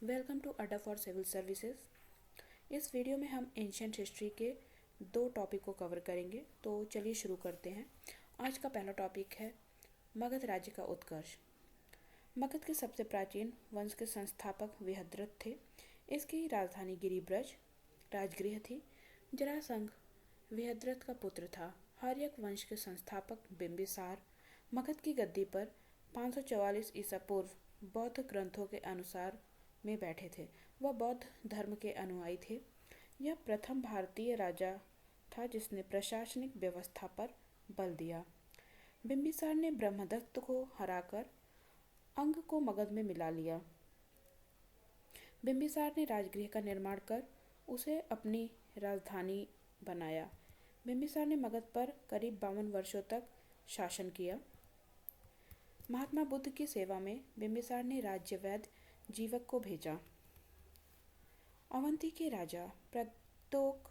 Welcome to अड्डा for civil services. इस video में हम एंशियंट हिस्ट्री के दो टॉपिक को कवर करेंगे। तो चलिए शुरू करते हैं। आज का पहला टॉपिक है मगध राज्य का उत्कर्ष। मगध के सबसे प्राचीन वंश के संस्थापक विहद्रथ थे। इसकी राजधानी गिरिब्रज राजगृह थी। जरासंध विहद्रथ का पुत्र था। हर्यक वंश के संस्थापक बिंबिसार मगध की गद्दी पर 544 ईसा पूर्व बौद्ध ग्रंथों के अनुसार में बैठे थे। वह बौद्ध धर्म के अनुयायी थे। यह प्रथम भारतीय राजा था जिसने प्रशासनिक व्यवस्था पर बल दिया। बिंबिसार ने ब्रह्मदत्त को हराकर अंग को मगध में मिला लिया। बिंबिसार ने राजगृह का निर्माण कर उसे अपनी राजधानी बनाया। बिंबिसार ने मगध पर करीब 52 वर्षों तक शासन किया। महात्मा बुद्ध की सेवा में बिंबिसार ने राज्यवैद्य जीवक को भेजा। अवंती के राजा प्रद्योत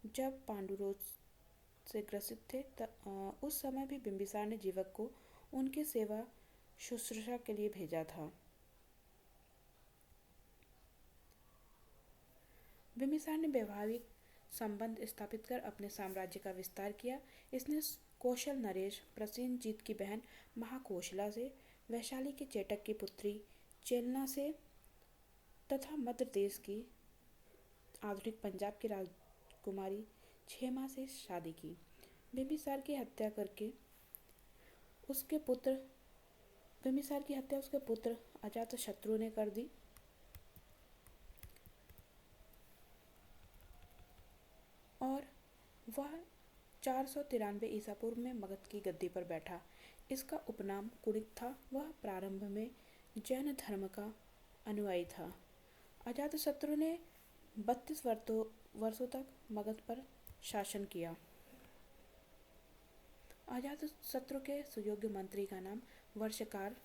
जब पांडुरोग से ग्रसित थे उस समय भी बिंबिसार ने जीवक को उनकी सेवा शुश्रूषा के लिए भेजा था। बिंबिसार ने वैवाहिक संबंध स्थापित कर अपने साम्राज्य का विस्तार किया। इसने कौशल नरेश प्रसेनजीत की बहन महाकोशला से, वैशाली के चेटक की पुत्री चेलना से तथा मध्य देश की आधुनिक पंजाब की राजकुमारी क्षेमा से शादी की। बिंबिसार की हत्या उसके पुत्र अजातशत्रु ने कर दी और वह 493 ईसा पूर्व में मगध की गद्दी पर बैठा। इसका उपनाम कुणिक था। वह प्रारंभ में जैन धर्म का अनुयायी था। अजातशत्रु ने 32 वर्षों तक मगध पर शासन किया। अजातशत्रु के सुयोग्य मंत्री का नाम वर्षकार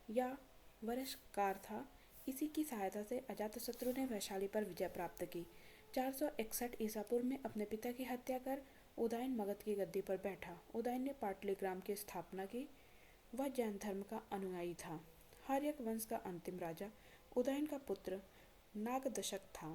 या वरशकार था। इसी की सहायता से अजातशत्रु ने वैशाली पर विजय प्राप्त की। 461 ईसा पूर्व में अपने पिता की हत्या कर उदयन मगध की गद्दी पर बैठा। उदयन ने पाटलिग्राम की स्थापना की। वह जैन धर्म का अनुयायी था। हर्यक वंश का अंतिम राजा उदयन का पुत्र नागदशक था।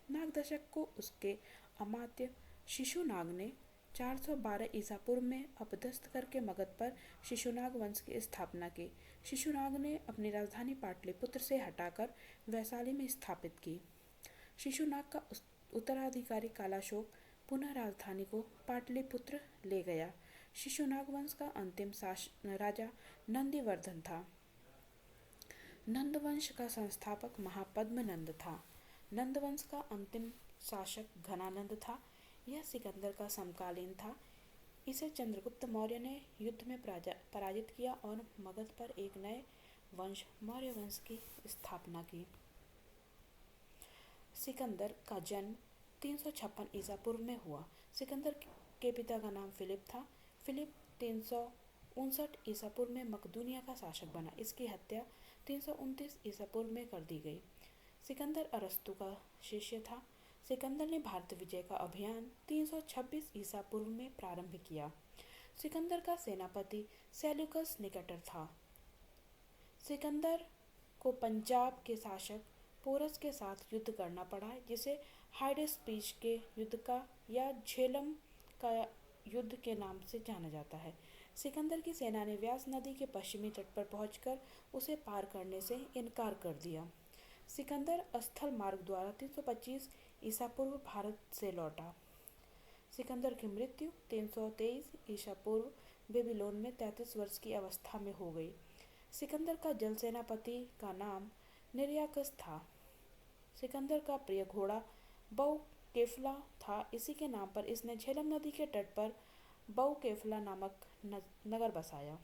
नागदशक को उसके अमात्य शिशुनाग ने 412 ईसा पूर्व में अपदस्थ करके मगध पर शिशुनाग वंश की स्थापना की। शिशुनाग ने अपनी राजधानी पाटलिपुत्र से हटाकर वैशाली में स्थापित की। शिशुनाग का उत्तराधिकारी कालाशोक पुनः राजधानी को पाटलिपुत्र ले गया। शिशुनाग वंश का अंतिम राजा नंदिवर्धन था। नंद वंश का संस्थापक महापद्म नंद था। नंद वंश का अंतिम शासक घनानंद था। यह सिकंदर का समकालीन था। इसे चंद्रगुप्त मौर्य ने युद्ध में पराजित किया और मगध पर एक नए वंश मौर्य वंश की स्थापना की। सिकंदर का जन्म 356 ईसा पूर्व में हुआ। सिकंदर के पिता का नाम फिलिप था। फिलिप 359 ईसा पूर्व में मकदूनिया का शासक बना। इसकी हत्या 329 ईसा पूर्व में कर दी गई। सिकंदर अरस्तु का शिष्य था। सिकंदर ने भारत विजय का अभियान 326 ईसा पूर्व में प्रारंभ किया। सिकंदर का सेनापति सेल्यूकस निकेटर था। सिकंदर को पंजाब के शासक पोरस के साथ युद्ध करना पड़ा, जिसे हाइडेस्पीच के युद्ध का या झेलम का युद्ध के नाम से जाना जाता है। सिकंदर की सेना ने व्यास नदी के पश्चिमी तट पर पहुंचकर उसे पार करने से इनकार कर दिया। सिकंदर स्थल मार्ग द्वारा 325 ईसा पूर्व भारत से लौटा। सिकंदर की मृत्यु 323 ईसा पूर्व बेबीलोन में 33 वर्ष की अवस्था में हो गई। सिकंदर का जल सेनापति का नाम निर्याकस था। सिकंदर का प्रिय घोड़ा बऊ केफला था। इसी के नाम पर इसने झेलम नदी के तट पर बऊ केफला नामक नगर बसाया।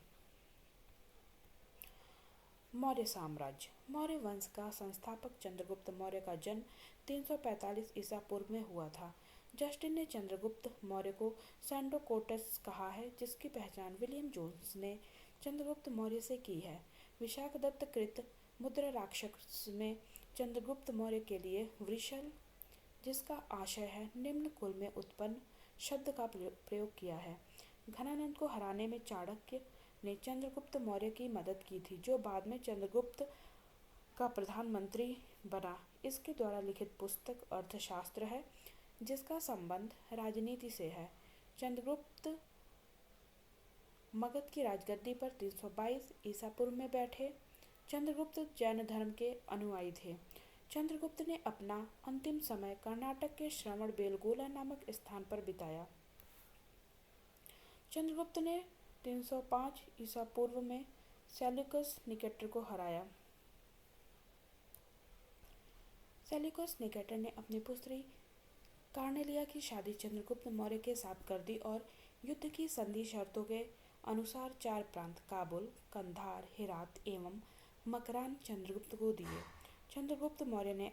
मौर्य साम्राज्य। मौर्य वंश का संस्थापक चंद्रगुप्त मौर्य का जन्म 345 ईसा पूर्व में हुआ था। जस्टिन ने चंद्रगुप्त मौर्य को सैंडोकोटस कहा है, जिसकी पहचान विलियम जोन्स ने चंद्रगुप्त मौर्य से की है। विशाखदत्त कृत मुद्रा राक्षस में चंद्रगुप्त मौर्य के लिए वृषल, जिसका आशय है निम्न कुल में उत्पन्न, शब्द का प्रयोग किया है। घनानंद को हराने में चाणक्य ने चंद्रगुप्त मौर्य की मदद की थी, जो बाद में चंद्रगुप्त का प्रधानमंत्री बना। इसके द्वारा लिखित पुस्तक अर्थशास्त्र है, जिसका संबंध राजनीति से है। चंद्रगुप्त मगध की राजगद्दी पर 322 ईसा पूर्व में बैठे। चंद्रगुप्त जैन धर्म के अनुयायी थे। चंद्रगुप्त ने अपना अंतिम समय कर्नाटक के श्रवण बेलगोला नामक स्थान पर बिताया। चंद्रगुप्त ने 305 ईसा पूर्व में सेल्यूकस निकेटर को हराया। सेल्यूकस निकेटर ने अपनी पुत्री कार्नेलिया की शादी चंद्रगुप्त मौर्य के साथ कर दी और युद्ध की संधि शर्तों के अनुसार 4 प्रांत काबुल, कंधार, हेरात एवं मकरान चंद्रगुप्त को दिए। चंद्रगुप्त मौर्य ने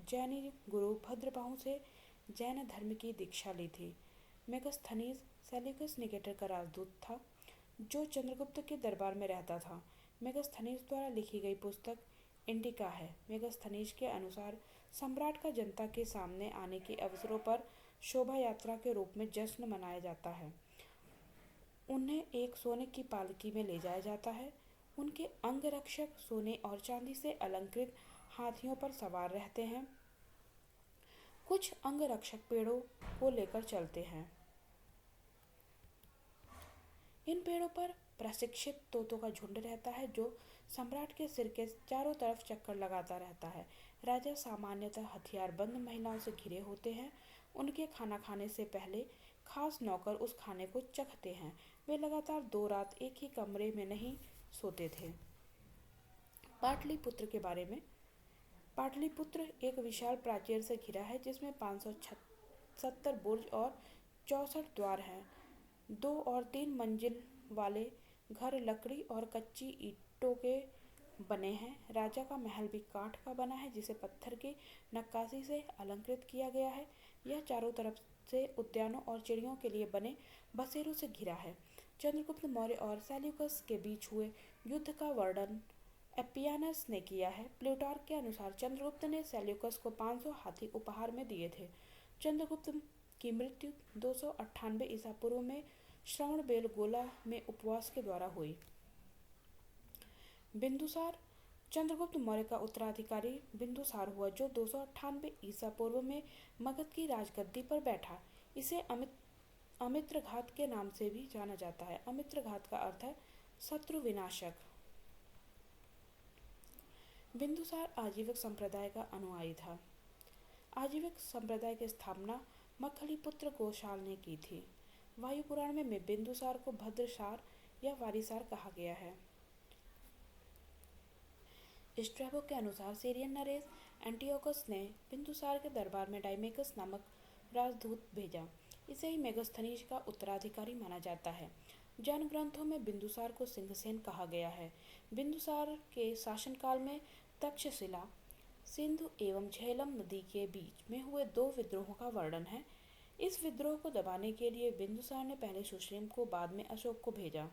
जैनी गुरु भद्रबाहु से जैन धर्म की दीक्षा ली थी। मेगस्थनीज सेल्यूकस निकेटर का राजदूत था, जो चंद्रगुप्त के दरबार में रहता था। मेगस्थनीज द्वारा लिखी गई पुस्तक इंडिका है। मेगस्थनीज के अनुसार सम्राट का जनता के सामने आने के अवसरों पर शोभा यात्रा के रूप में जश्न मनाया जाता है। उन्हें एक सोने की पालकी में ले जाया जाता है। उनके अंगरक्षक सोने और चांदी से अलंकृत हाथियों पर सवार रहते हैं। कुछ अंगरक्षक पेड़ों को लेकर चलते हैं। इन पेड़ों पर प्रशिक्षित तोतों का झुंड रहता है, जो सम्राट के सिर के चारों तरफ चक्कर लगाता रहता है। राजा सामान्यतः हथियारबंद महिलाओं से घिरे होते हैं। उनके खाना खाने से पहले खास नौकर उस खाने को चखते हैं। वे लगातार 2 रात एक ही कमरे में नहीं सोते थे। पाटलिपुत्र के बारे में। पाटलिपुत्र एक विशाल प्राचीर से घिरा है, जिसमें 570 बुर्ज और 64 द्वार हैं। 2 और 3 मंजिल वाले घर लकड़ी और कच्ची ईंटों के बने हैं। राजा का महल भी काठ का बना है, जिसे पत्थर की नक्काशी से अलंकृत किया गया है। यह चारों तरफ से उद्यानों और चिड़ियों के लिए बने बसेरों से घिरा है। चंद्रगुप्त मौर्य और सेल्यूकस के बीच हुए युद्ध का वर्णन एपियानस ने किया है। प्लूटार्क के अनुसार चंद्रगुप्त ने सेल्यूकस को 500 हाथी उपहार में दिए थे। चंद्रगुप्त की मृत्यु 298 ईसा पूर्व में श्रवण बेलगोला में उपवास के द्वारा हुई। बिंदुसार। चंद्रगुप्त मौर्य का उत्तराधिकारी बिंदुसार हुआ, जो 298 ईसा पूर्व में मगध की राजगद्दी पर बैठा। इसे अमित्रघात के नाम से भी जाना जाता है। अमित्रघात का अर्थ है शत्रु विनाशक। बिंदुसार आजीवक संप्रदाय का अनुयायी था। आजीवक संप्रदाय की स्थापना मखलिपुत्र गोशाल ने की थी। वायु पुराण में बिंदुसार को भद्रसार या वारिसार कहा गया है। स्ट्रैबो के अनुसार सीरियन नरेश एंटियोकस ने बिंदुसार के दरबार में डाइमेकस नामक राजदूत भेजा। इसे ही मेगस्थनीज का उत्तराधिकारी माना जाता है। जैन ग्रंथों में बिंदुसार को सिंहसेन कहा गया है। बिंदुसार के शासनकाल में तक्षशिला, सिंधु एवं झेलम नदी के बीच में हुए 2 विद्रोहों का वर्णन है। इस विद्रोह को दबाने के लिए बिंदुसार ने पहले सुश्रीम को, बाद में अशोक को भेजा।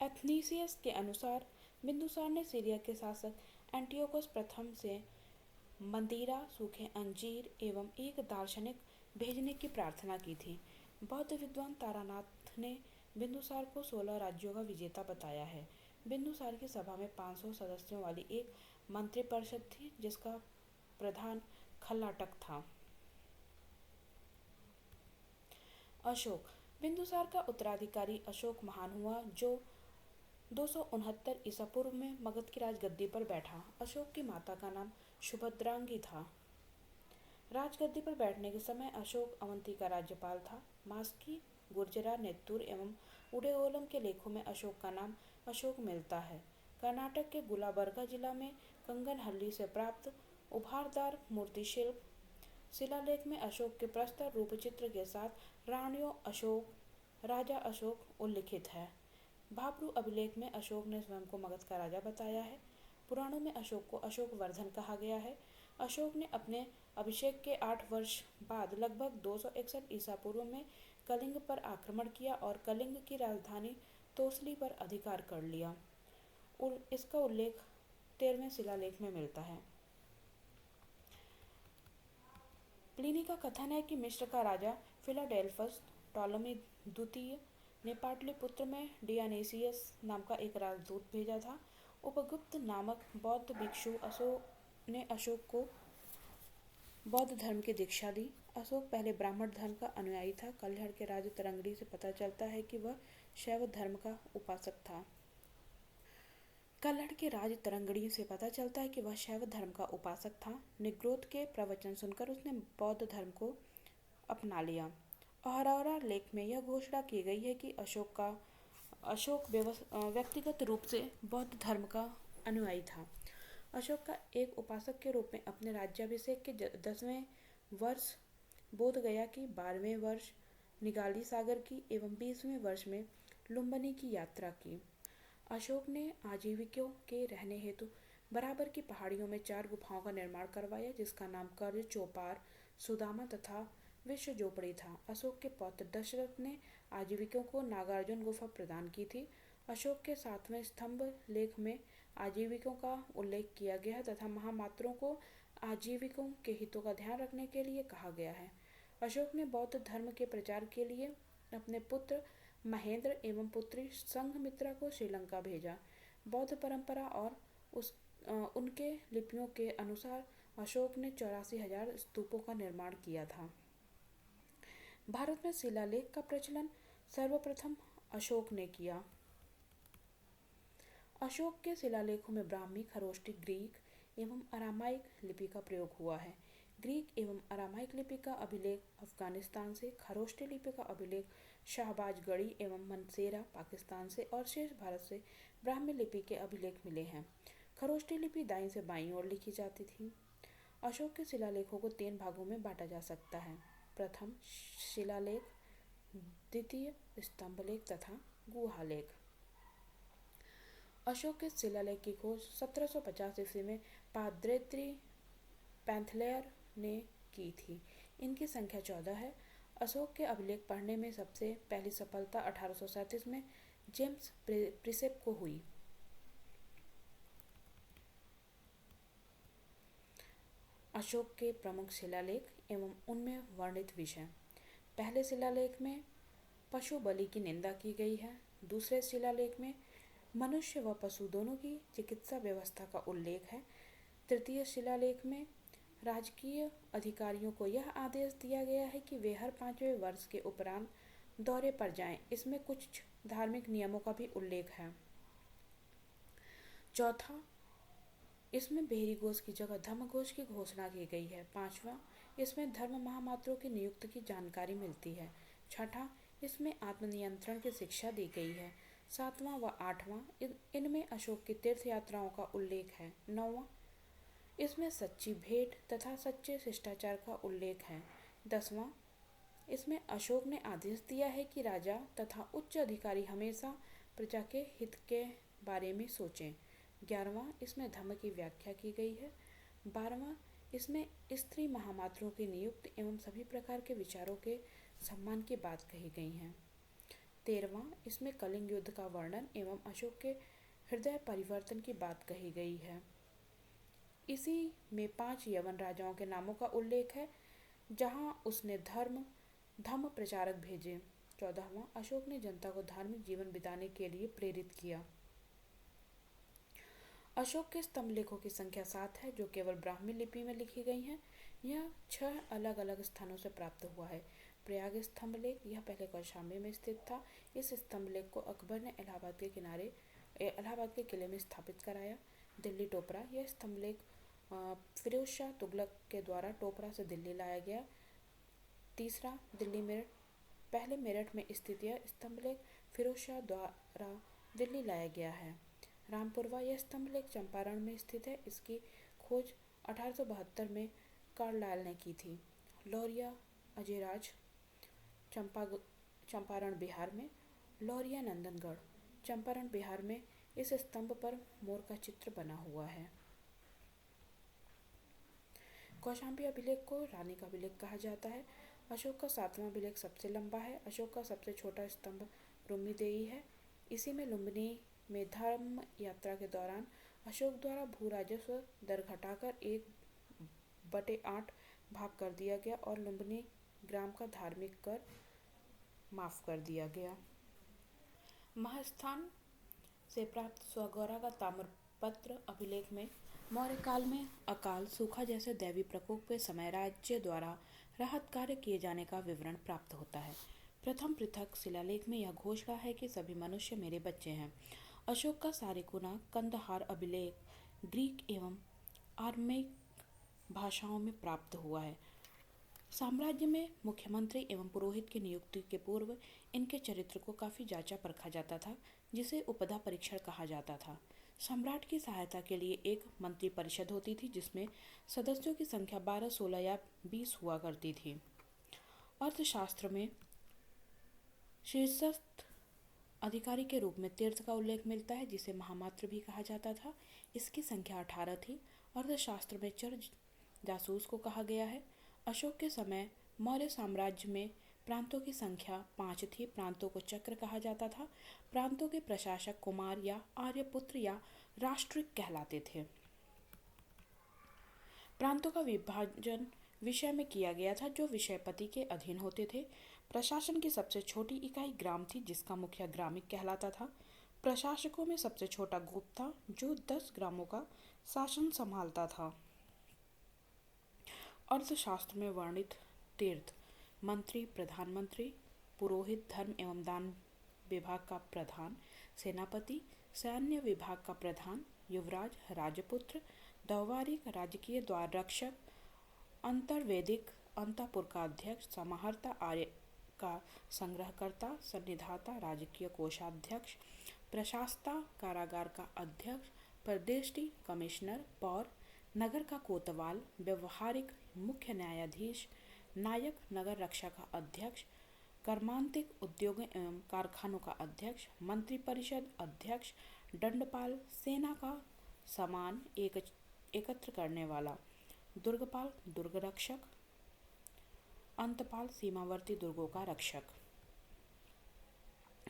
एथनीसियस के अनुसार बिंदुसार ने सीरिया के शासक एंटियोकस प्रथम से मंदिरा, सूखे अंजीर एवं एक दार्शनिक भेजने की प्रार्थना की थी। बौद्ध विद्वान तारानाथ ने बिंदुसार को 16 राज्यों का विजेता बताया है। बिंदुसार की सभा में 500 सदस्यों वाली एक मंत्रिपरिषद थी, जिसका प्रधान खल्लाटक था। अशोक। बिंदुसार का उत्तराधिकारी अशोक महान हुआ, जो 269 ईसा पूर्व में मगध की राजगद्दी पर बैठा। अशोक की माता का नाम सुभद्रांगी था। राजगद्दी पर बैठने के समय अशोक अवंती का राज्यपाल था। मास्की, गुर्जरा, नेत्तूर एवं उडेओलम के लेखों में अशोक का नाम अशोक मिलता है। कर्नाटक के गुलाबर्गा जिला में कंगनहल्ली से प्राप्त उभारदार मूर्तिशिल्प शिलालेख में अशोक के प्रस्तर रूपचित्र के साथ राणियों अशोक, राजा अशोक उल्लिखित है। भाब्रू अभिलेख में अशोक ने स्वयं को मगध का राजा बताया है। पुराणों में अशोक को अशोक वर्धन कहा गया है। अशोक ने अपने अभिषेक के 8 वर्ष बाद लगभग 261 ईसा पूर्व में कलिंग पर आक्रमण किया और कलिंग की राजधानी तोसली पर अधिकार कर लिया। इसका उल्लेख 13वें शिलालेख में मिलता है। प्लिनी का कथन है कि मिस्र का राजा फिलाडेल्फस टॉलमी द्वितीय ने पाटलिपुत्र में डियानेसियस नाम का एक राजदूत भेजा था। उपगुप्त नामक बौद्ध भिक्षु ने अशोक को बौद्ध धर्म की दीक्षा दी। अशोक पहले ब्राह्मण धर्म का अनुयायी था। कल्हड़ के राज तरंगड़ी से पता चलता है कि वह शैव धर्म का उपासक था। कल्हड़ के राज तरंगड़ी से पता चलता है कि वह शैव धर्म का उपासक था। निग्रोध के प्रवचन सुनकर उसने बौद्ध धर्म को अपना लिया। अहरौरा लेख में यह घोषणा की गई है कि अशोक व्यक्तिगत रूप से बौद्ध धर्म का अनुयायी था। अशोक का एक उपासक के रूप में अपने राज्याभिषेक के 10वें वर्ष बोध गया की, 12वें वर्ष निगाली सागर की एवं 20वें वर्ष में लुम्बिनी की यात्रा की। अशोक ने आजीविकों के रहने हेतु बराबर की पहाड़ियों में 4 गुफाओं का निर्माण करवाया, जिसका नाम कर्ज, चौपार, सुदामा तथा विश्व जोपड़ी था। अशोक के पौत्र दशरथ ने आजीविकों को नागार्जुन गुफा प्रदान की थी। अशोक के 7वें स्तंभ लेख में आजीविकों का उल्लेख किया गया है तथा महामात्रों को आजीविकों के हितों का ध्यान रखने के लिए कहा गया है। अशोक ने बौद्ध धर्म के प्रचार के लिए अपने पुत्र महेंद्र एवं पुत्री संघमित्रा को श्रीलंका भेजा। बौद्ध परंपरा और उनके लिपियों के अनुसार अशोक ने 84,000 स्तूपों का निर्माण किया था। भारत में शिलालेख का प्रचलन सर्वप्रथम अशोक ने किया। अशोक के शिलालेखों में ब्राह्मी, खरोष्टी, ग्रीक एवं अरामाइक लिपि का प्रयोग हुआ है। ग्रीक एवं अरामाइक लिपि का अभिलेख अफगानिस्तान से, खरोष्टी लिपि का अभिलेख शाहबाजगढ़ी एवं मनसेरा पाकिस्तान से और शेष भारत से ब्राह्मी लिपि के अभिलेख मिले हैं। खरोष्टी लिपि दाईं से बाईं ओर लिखी जाती थी। अशोक के शिलालेखों को 3 भागों में बांटा जा सकता है: प्रथम शिलालेख, द्वितीय स्तंभलेख तथा गुहालेख। अशोक के शिलालेख की खोज 1750 ईस्वी में पाद्रेत्री पैंथलेयर ने की थी। इनकी संख्या 14 है। अशोक के अभिलेख पढ़ने में सबसे पहली सफलता 1837 में जेम्स प्रिसेप को हुई। अशोक के प्रमुख शिलालेख एवं उनमें वर्णित विषय। पहले शिलालेख में पशु बलि की निंदा की गई है। दूसरे शिलालेख में मनुष्य व पशु दोनों की चिकित्सा व्यवस्था का उल्लेख है। तृतीय शिलालेख में राजकीय अधिकारियों को यह आदेश दिया गया है कि वे हर 5वें वर्ष के उपरांत दौरे पर जाएं। इसमें कुछ धार्मिक नियमों का भी उल्लेख है। चौथा, इसमें बेहरी घोष की जगह धम्म घोष की घोषणा की गई है। पांचवा, इसमें धर्म महामात्रों की नियुक्ति की जानकारी मिलती है। छठा, इसमें आत्मनियंत्रण की शिक्षा दी गई है। सातवां व आठवां, इनमें अशोक की तीर्थ यात्राओं का उल्लेख है। नौवां, इसमें सच्ची भेंट तथा सच्चे शिष्टाचार का उल्लेख है। 10वां, इसमें अशोक ने आदेश दिया है कि राजा तथा उच्च अधिकारी हमेशा प्रजा के हित के बारे में सोचें। 11वां, इसमें धम्म की व्याख्या की गई है। 12वां, इसमें स्त्री महामात्रों की नियुक्ति एवं सभी प्रकार के विचारों के सम्मान की बात कही गई है। 13वां, इसमें कलिंग युद्ध का वर्णन एवं अशोक के हृदय परिवर्तन की बात कही गई है। इसी में 5 यवन राजाओं के नामों का उल्लेख है जहां उसने धम्म प्रचारक भेजे। 14वां, अशोक ने जनता को धार्मिक जीवन बिताने के लिए प्रेरित किया। अशोक के स्तंभ लेखों की संख्या 7 है, जो केवल ब्राह्मी लिपि में लिखी गई हैं। यह 6 अलग अलग स्थानों से प्राप्त हुआ है। प्रयाग स्तंभ लेख, यह पहले कौशाम्बी में स्थित था। इस स्तंभ लेख को अकबर ने इलाहाबाद के किले में स्थापित कराया। दिल्ली टोपरा, यह स्तंभ लेख फिरोज शाह तुगलक के द्वारा टोपरा से दिल्ली लाया गया। तीसरा, दिल्ली मेरठ, पहले मेरठ में स्थित यह स्तंभ लेख फिरोज शाह द्वारा दिल्ली लाया गया है। रामपुरवा, यह स्तंभ लेख चंपारण में स्थित है। इसकी खोज 1872 में कार्लवाइल ने की थी। लौरिया अजयराज, चंपारण बिहार में। लौरिया नंदनगढ़, चंपारण बिहार में। इस स्तंभ पर मोर का चित्र बना हुआ है। कौशाम्बी अभिलेख को रानी का अभिलेख कहा जाता है। अशोक का 7वां अभिलेख सबसे लंबा है। अशोक का सबसे छोटा स्तंभ रुम्मीदेई है। इसी में लुम्बिनी में धर्म यात्रा के दौरान अशोक द्वारा भू राजस्व दर घटाकर 1/8 भाग कर दिया गया और लुम्बिनी ग्राम का धार्मिक कर माफ कर दिया गया। महास्थान से प्राप्त स्वगौरा का ताम्रपत्र अभिलेख में मौर्य काल में अकाल, सूखा जैसे दैवी प्रकोप के समय राज्य द्वारा राहत कार्य किए जाने का विवरण प्राप्त होता है। प्रथम पृथक शिलालेख में यह घोषणा है कि सभी मनुष्य मेरे बच्चे हैं। अशोक का सारिकुना कंदहार अभिलेख ग्रीक एवं आर्मेइक भाषाओं में प्राप्त हुआ है। साम्राज्य में मुख्यमंत्री एवं पुरोहित की नियुक्ति के पूर्व इनके चरित्र को काफी जांचा परखा जाता था, जिसे उपधा परीक्षण कहा जाता था। सम्राट की सहायता के लिए एक मंत्री परिषद होती थी, जिसमें सदस्यों की संख्या 12, 16 या 20 हुआ करती थी। अर्थशास्त्र में शीर्षस्थ अधिकारी के रूप में तीर्थ का उल्लेख मिलता है, जिसे महामात्र भी कहा जाता था। इसकी संख्या 18 थी। अर्थशास्त्र में चर जासूस को कहा गया है। अशोक के समय मौर्य साम्राज्य में प्रांतों की संख्या 5 थी। प्रांतों को चक्र कहा जाता था। प्रांतों के प्रशासक कुमार या आर्यपुत्र या राष्ट्रिक कहलाते थे। प्रांतों का विभाजन विषय में किया गया था, जो विषयपति के अधीन होते थे। प्रशासन की सबसे छोटी इकाई ग्राम थी, जिसका मुखिया ग्रामिक कहलाता था। प्रशासकों में सबसे छोटा गोप था, जो 10 ग्रामों का शासन संभालता था। अर्थशास्त्र में वर्णित तीर्थ मंत्री, प्रधानमंत्री, पुरोहित, धर्म एवं दान विभाग का प्रधान, सेनापति, सैन्य विभाग का प्रधान, युवराज, राजपुत्र, दौवारिक, राजकीय द्वार रक्षक, अंतर्वेदिक, अंतःपुर का अध्यक्ष, समाहर्ता, आर्य का संग्रहकर्ता, सन्निधाता, राजकीय कोषाध्यक्ष, प्रशास्ता, कारागार का अध्यक्ष, परदेष्टि, कमिश्नर, पौर, नगर का कोतवाल, व्यवहारिक, मुख्य न्यायाधीश, नायक, नगर रक्षा का अध्यक्ष, कर्मांतिक, उद्योगों एवं कारखानों का अध्यक्ष, मंत्रिपरिषद अध्यक्ष, दंडपाल, सेना का सामान एकत्र करने वाला, दुर्गपाल, दुर्ग रक्षक, अंतपाल, सीमावर्ती दुर्गों का रक्षक।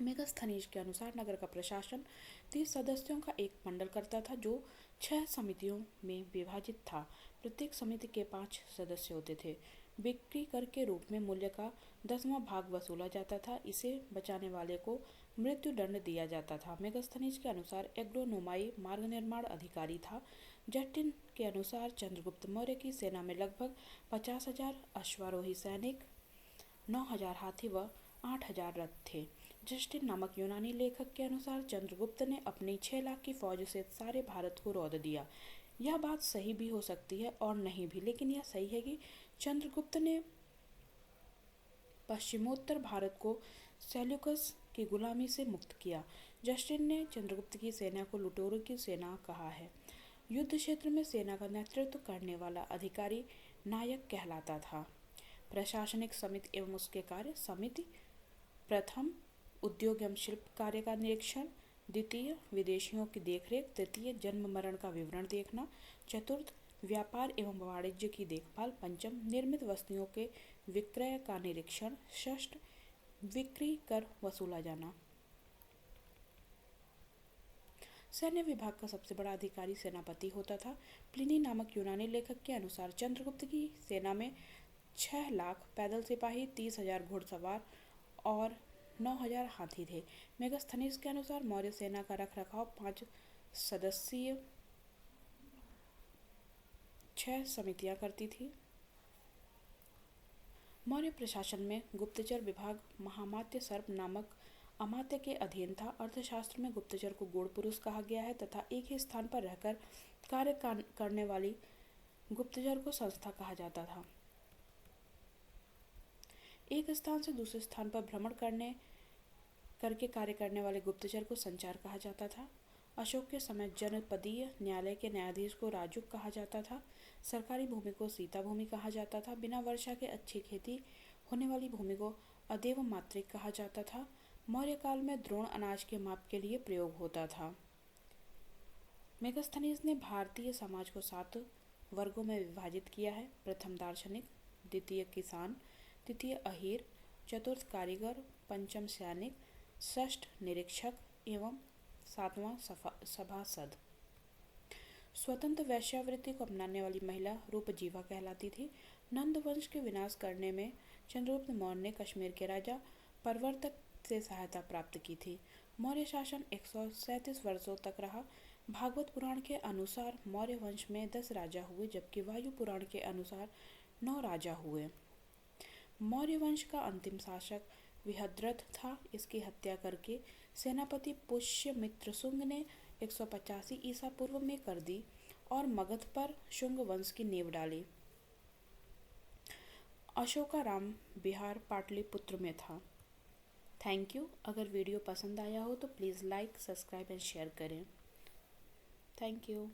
मेगस्थनीज के अनुसार नगर का प्रशासन 30 सदस्यों का एक मंडल करता था, जो 6 समितियों में विभाजित था। प्रत्येक समिति के 5 सदस्य होते थे। बिक्री कर के रूप में मूल्य का 10वां भाग वसूला जाता था। इसे बचाने वाले को मृत्यु दंड दिया जाता था। मेगस्थनीज के अनुसार एग्रोनोमाई मार्ग निर्माण अधिकारी था। जस्टिन के अनुसार चंद्रगुप्त मौर्य की सेना में लगभग 50,000 अश्वारोही सैनिक, 9,000 हाथी व 8,000 रथ थे। जस्टिन नामक यूनानी लेखक के अनुसार चंद्रगुप्त ने अपनी 6 लाख की फौज से सारे भारत को रौंद दिया। यह बात सही भी हो सकती है और नहीं भी, लेकिन यह सही है कि चंद्रगुप्त ने पश्चिमोत्तर भारत को सेल्यूकस की गुलामी से मुक्त किया। जस्टिन ने चंद्रगुप्त की सेना को लुटेरों की सेना कहा है। युद्ध क्षेत्र में सेना का नेतृत्व करने वाला अधिकारी नायक कहलाता था। प्रशासनिक समिति एवं उसके कार्य समिति: प्रथम, उद्योग एवं शिल्प कार्य का निरीक्षण। द्वितीय, विदेशियों की देखरेख। तृतीय, जन्म मरण का विवरण देखना। चतुर्थ, व्यापार एवं वाणिज्य की देखभाल। पंचम, निर्मित वस्तुओं के विक्रय का निरीक्षण। षष्ठ, बिक्री कर वसूला जाना। सैन्य विभाग का सबसे बड़ा अधिकारी सेनापति होता था। प्लिनी नामक यूनानी लेखक के अनुसार चंद्रगुप्त की सेना में 6 लाख पैदल सिपाही, 30,000 घुड़सवार और 9,000 हाथी थे। मेगस्थनीज के अनुसार मौर्य सेना का रखरखाव 5 सदस्यीय 6 समितियां करती थी। मौर्य प्रशासन में गुप्तचर विभाग महामात्य सर्प नामक अमात्य के अधीन था। अर्थशास्त्र में गुप्तचर को गूढ़ पुरुष कहा गया है तथा एक ही स्थान पर रहकर कार्य करने वाली गुप्तचर को संस्था कहा जाता था। एक स्थान से दूसरे स्थान पर भ्रमण करके कार्य करने वाले गुप्तचर को संचार कहा जाता था। अशोक के समय जनपदीय न्यायालय के न्यायाधीश को राजुक कहा जाता था। सरकारी भूमि को सीता भूमि कहा जाता था। बिना वर्षा के अच्छी खेती होने वाली भूमि को अदेव मात्रिक कहा जाता था। मौर्य काल में द्रोण अनाज के माप के लिए प्रयोग होता था। मेगस्थनीज ने भारतीय समाज को 7 वर्गों में विभाजित किया है। प्रथम दार्शनिक, द्वितीय किसान, तृतीय अहीर, चतुर्थ कारीगर, पंचम सैनिक, षष्ठ निरीक्षक एवं 7वां सभासद। स्वतंत्र वैश्यावृत्ति को अपनाने वाली महिला रूपजीवा कहलाती थी। नंद वंश के विनाश करने में चंद्रगुप्त मौर्य ने कश्मीर के राजा प्रवर्तक से सहायता प्राप्त की थी। मौर्य शासन 137 वर्षों तक रहा। भागवत पुराण के अनुसार मौर्य वंश में 10 राजा हुए, जबकि वायु पुराण के अनुसार 9 राजा हुए। मौर्य वंश का अंतिम शासक विहद्रथ था। इसकी हत्या करके सेनापति पुष्यमित्र शुंग ने 185 ईसा पूर्व में कर दी और मगध पर शुंग वंश की नींव डाली। अशोकाराम बिहार पाटलिपुत्र में था। Thank you. अगर वीडियो पसंद आया हो तो please like, subscribe and share करें। Thank you.